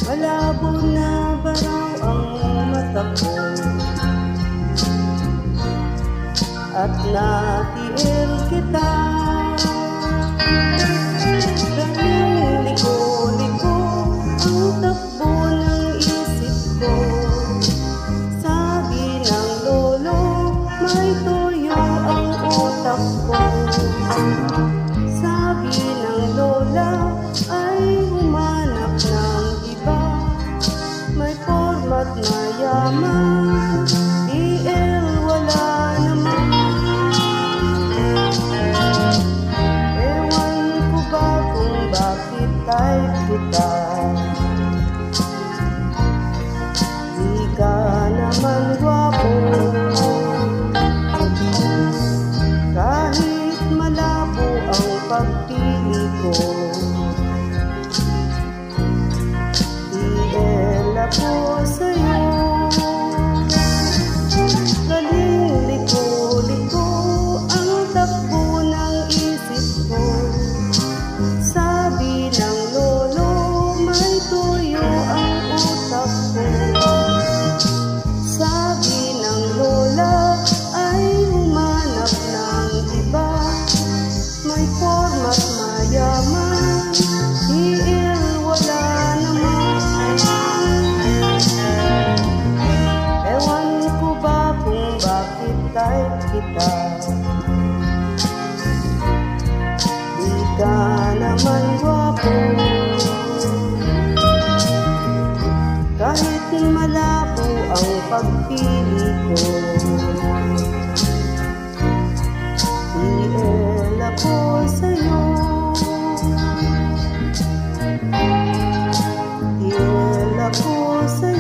Malabo na ba raw ang mata ko, at natiil kita? Dahil liko-liko ang takbo ng isip ko. Sabi ng lolo, may tuyo ang utak ko. Sabi ng lola, ay humanap ng iba. May format na yaman, DL wala naman. Ewan ko ba kung bakit type kita. Di ka naman gwapo, kahit malabo ang pagpili ko. DL ako sa'yo. Galing liko-liko ang takbo ng isip ko. Sabi ng lolo, may tuyo ang utak ko. Sabi ng lola, ay humanap ng iba. May format mayaman, DL wala naman. Ewan ko ba kung bakit type kita. Di ka naman gwapo, kahit malabo ang pagpili ko. DL ako sa'yo. DL ako sa'yo.